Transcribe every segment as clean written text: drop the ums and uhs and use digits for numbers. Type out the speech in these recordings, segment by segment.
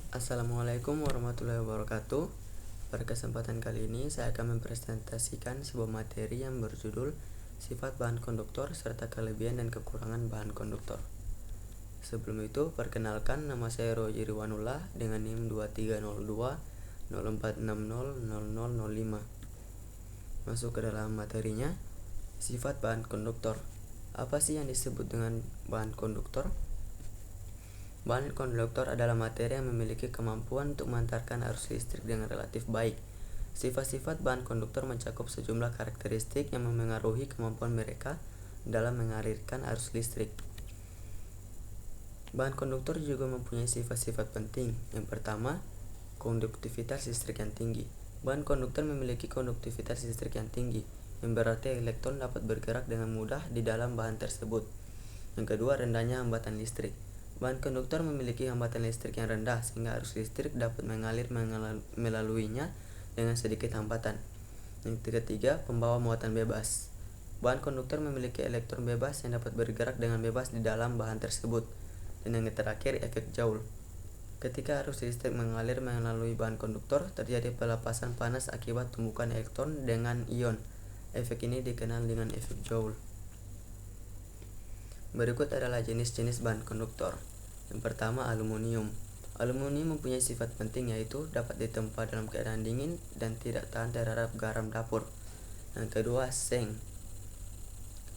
Assalamualaikum warahmatullahi wabarakatuh. Pada kesempatan kali ini saya akan mempresentasikan sebuah materi yang berjudul sifat bahan konduktor serta kelebihan dan kekurangan bahan konduktor. Sebelum itu, perkenalkan, nama saya Roji Riwanullah dengan NIM 2302 04600005. Masuk ke dalam materinya. Sifat bahan konduktor. Apa sih yang disebut dengan bahan konduktor? Bahan konduktor adalah materi yang memiliki kemampuan untuk mengantarkan arus listrik dengan relatif baik. Sifat-sifat bahan konduktor mencakup sejumlah karakteristik yang memengaruhi kemampuan mereka dalam mengalirkan arus listrik. Bahan konduktor juga mempunyai sifat-sifat penting. Yang pertama, konduktivitas listrik yang tinggi. Bahan konduktor memiliki konduktivitas listrik yang tinggi, yang berarti elektron dapat bergerak dengan mudah di dalam bahan tersebut. Yang kedua, rendahnya hambatan listrik. Bahan konduktor memiliki hambatan listrik yang rendah sehingga arus listrik dapat mengalir melaluinya dengan sedikit hambatan. Yang ketiga, pembawa muatan bebas. Bahan konduktor memiliki elektron bebas yang dapat bergerak dengan bebas di dalam bahan tersebut. Dan yang terakhir, efek Joule. Ketika arus listrik mengalir melalui bahan konduktor, terjadi pelepasan panas akibat tumbukan elektron dengan ion. Efek ini dikenal dengan efek Joule. Berikut adalah jenis-jenis bahan konduktor. Yang pertama, aluminium. Aluminium mempunyai sifat penting yaitu dapat ditempa dalam keadaan dingin dan tidak tahan terhadap garam dapur. Yang kedua, seng.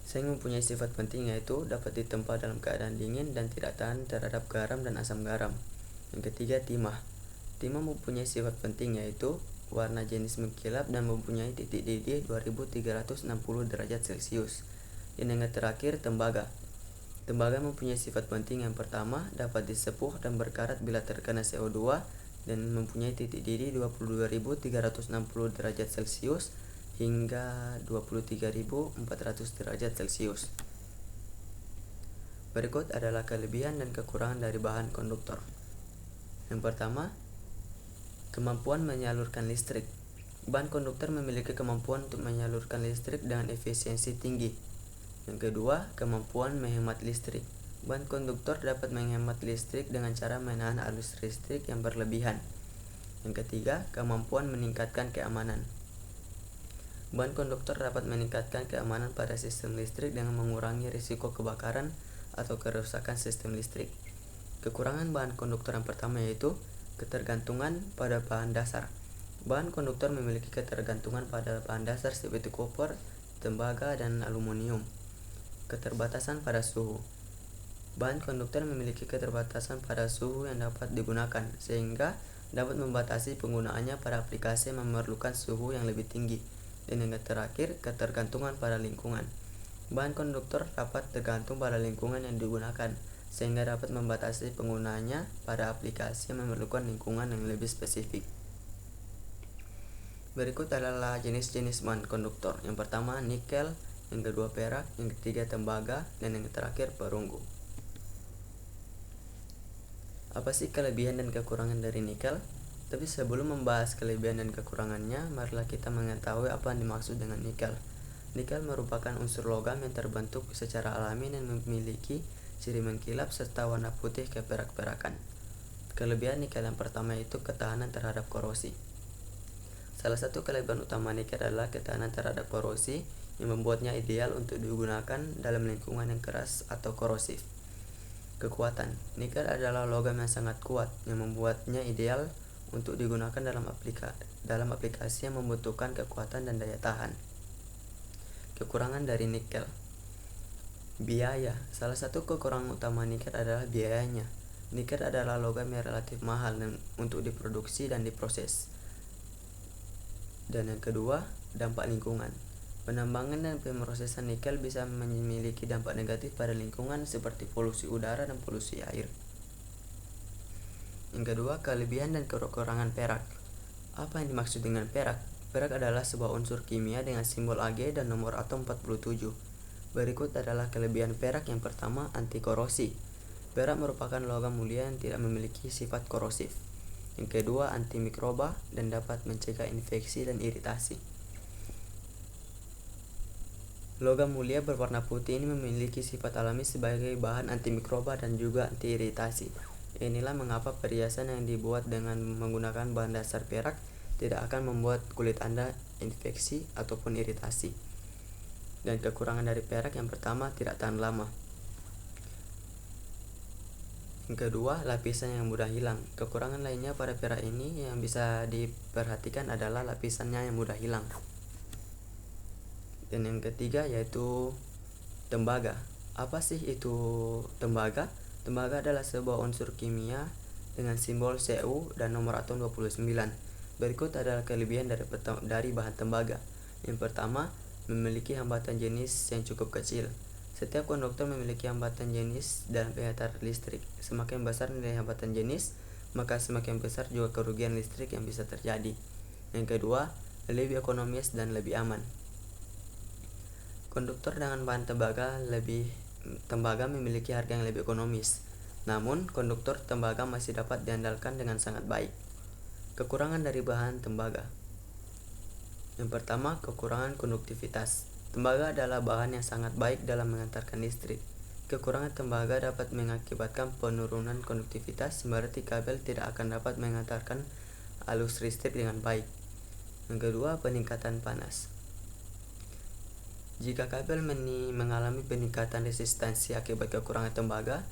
Seng mempunyai sifat penting yaitu dapat ditempa dalam keadaan dingin dan tidak tahan terhadap garam dan asam garam. Yang ketiga, timah. Timah mempunyai sifat penting yaitu warna jenis mengkilap dan mempunyai titik didih 2360 derajat Celcius. Dan yang terakhir, tembaga. Tembaga mempunyai sifat penting. Yang pertama, dapat disepuh dan berkarat bila terkena CO2 dan mempunyai titik didih 22.360 derajat Celcius hingga 23.400 derajat Celcius. Berikut adalah kelebihan dan kekurangan dari bahan konduktor. Yang pertama, kemampuan menyalurkan listrik. Bahan konduktor memiliki kemampuan untuk menyalurkan listrik dengan efisiensi tinggi. Yang kedua, kemampuan menghemat listrik. Bahan konduktor dapat menghemat listrik dengan cara menahan arus listrik yang berlebihan. Yang ketiga, kemampuan meningkatkan keamanan. Bahan konduktor dapat meningkatkan keamanan pada sistem listrik dengan mengurangi risiko kebakaran atau kerusakan sistem listrik. Kekurangan bahan konduktor yang pertama yaitu ketergantungan pada bahan dasar. Bahan konduktor memiliki ketergantungan pada bahan dasar seperti koper, tembaga, dan aluminium. Keterbatasan pada suhu. Bahan konduktor memiliki keterbatasan pada suhu yang dapat digunakan, sehingga dapat membatasi penggunaannya pada aplikasi yang memerlukan suhu yang lebih tinggi. Dan yang terakhir, ketergantungan pada lingkungan. Bahan konduktor dapat tergantung pada lingkungan yang digunakan, sehingga dapat membatasi penggunaannya pada aplikasi yang memerlukan lingkungan yang lebih spesifik. Berikut adalah jenis-jenis bahan konduktor. Yang pertama, nikel. Yang kedua, perak. Yang ketiga, tembaga. Dan yang terakhir, perunggu. Apa sih kelebihan dan kekurangan dari nikel? Tapi sebelum membahas kelebihan dan kekurangannya, marilah kita mengetahui apa yang dimaksud dengan nikel. Nikel merupakan unsur logam yang terbentuk secara alami dan memiliki ciri mengkilap serta warna putih keperak-perakan. Kelebihan nikel yang pertama yaitu ketahanan terhadap korosi. Salah satu kelebihan utama nikel adalah ketahanan terhadap korosi yang membuatnya ideal untuk digunakan dalam lingkungan yang keras atau korosif. Kekuatan. Nikel adalah logam yang sangat kuat yang membuatnya ideal untuk digunakan dalam aplikasi yang membutuhkan kekuatan dan daya tahan. Kekurangan dari nikel. Biaya. Salah satu kekurangan utama nikel adalah biayanya. Nikel adalah logam yang relatif mahal untuk diproduksi dan diproses. Dan yang kedua, dampak lingkungan. Penambangan dan pemrosesan nikel bisa memiliki dampak negatif pada lingkungan seperti polusi udara dan polusi air. Yang kedua, kelebihan dan kekurangan perak. Apa yang dimaksud dengan perak? Perak adalah sebuah unsur kimia dengan simbol Ag dan nomor atom 47. Berikut adalah kelebihan perak. Yang pertama, anti korosi. Perak merupakan logam mulia yang tidak memiliki sifat korosif. Yang kedua, anti mikroba dan dapat mencegah infeksi dan iritasi. Logam mulia berwarna putih ini memiliki sifat alami sebagai bahan antimikroba dan juga anti iritasi. Inilah mengapa perhiasan yang dibuat dengan menggunakan bahan dasar perak tidak akan membuat kulit Anda infeksi ataupun iritasi. Dan kekurangan dari perak yang pertama, tidak tahan lama. Yang kedua, lapisan yang mudah hilang. Kekurangan lainnya pada perak ini yang bisa diperhatikan adalah lapisannya yang mudah hilang. Dan yang ketiga yaitu tembaga. Apa sih itu tembaga? Tembaga adalah sebuah unsur kimia dengan simbol Cu dan nomor atom 29. Berikut adalah kelebihan dari bahan tembaga. Yang pertama, memiliki hambatan jenis yang cukup kecil. Setiap konduktor memiliki hambatan jenis dalam pengantar listrik. Semakin besar nilai hambatan jenis, maka semakin besar juga kerugian listrik yang bisa terjadi. Yang kedua, lebih ekonomis dan lebih aman. Konduktor dengan bahan tembaga memiliki harga yang lebih ekonomis. Namun, konduktor tembaga masih dapat diandalkan dengan sangat baik. Kekurangan dari bahan tembaga. Yang pertama, kekurangan konduktivitas. Tembaga adalah bahan yang sangat baik dalam mengantarkan listrik. Kekurangan tembaga dapat mengakibatkan penurunan konduktivitas, berarti kabel tidak akan dapat mengantarkan arus listrik dengan baik. Yang kedua, peningkatan panas. Jika kabel mengalami peningkatan resistansi akibat kekurangan tembaga,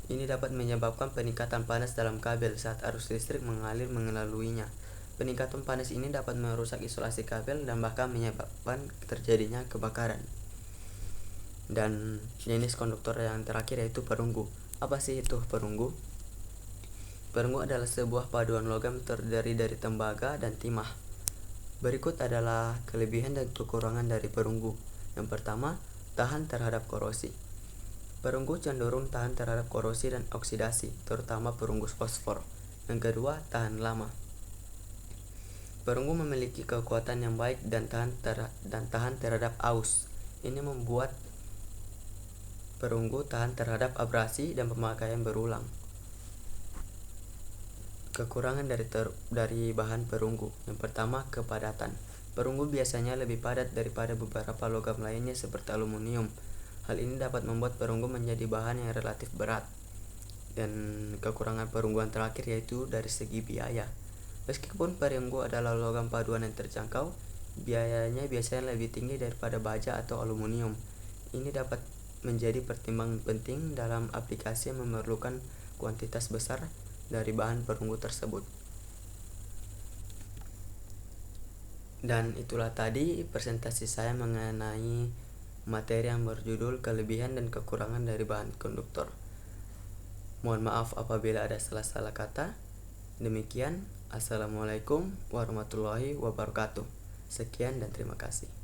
ini dapat menyebabkan peningkatan panas dalam kabel saat arus listrik mengalir melaluinya. Peningkatan panas ini dapat merusak isolasi kabel dan bahkan menyebabkan terjadinya kebakaran. Dan jenis konduktor yang terakhir yaitu perunggu. Apa sih itu perunggu? Perunggu adalah sebuah paduan logam terdiri dari tembaga dan timah. Berikut adalah kelebihan dan kekurangan dari perunggu. Yang pertama, tahan terhadap korosi. Perunggu cenderung tahan terhadap korosi dan oksidasi, terutama perunggu fosfor. Yang kedua, tahan lama. Perunggu memiliki kekuatan yang baik dan tahan terhadap aus. Ini membuat perunggu tahan terhadap abrasi dan pemakaian berulang. Kekurangan dari bahan perunggu. Yang pertama, kepadatan. Perunggu biasanya lebih padat daripada beberapa logam lainnya seperti aluminium. Hal ini dapat membuat perunggu menjadi bahan yang relatif berat. Dan kekurangan perunggu yang terakhir yaitu dari segi biaya. Meskipun perunggu adalah logam paduan yang terjangkau, biayanya biasanya lebih tinggi daripada baja atau aluminium. Ini dapat menjadi pertimbangan penting dalam aplikasi yang memerlukan kuantitas besar dari bahan perunggu tersebut. Dan itulah tadi presentasi saya mengenai materi yang berjudul kelebihan dan kekurangan dari bahan konduktor. Mohon maaf apabila ada salah-salah kata. Demikian, Assalamualaikum warahmatullahi wabarakatuh. Sekian dan terima kasih.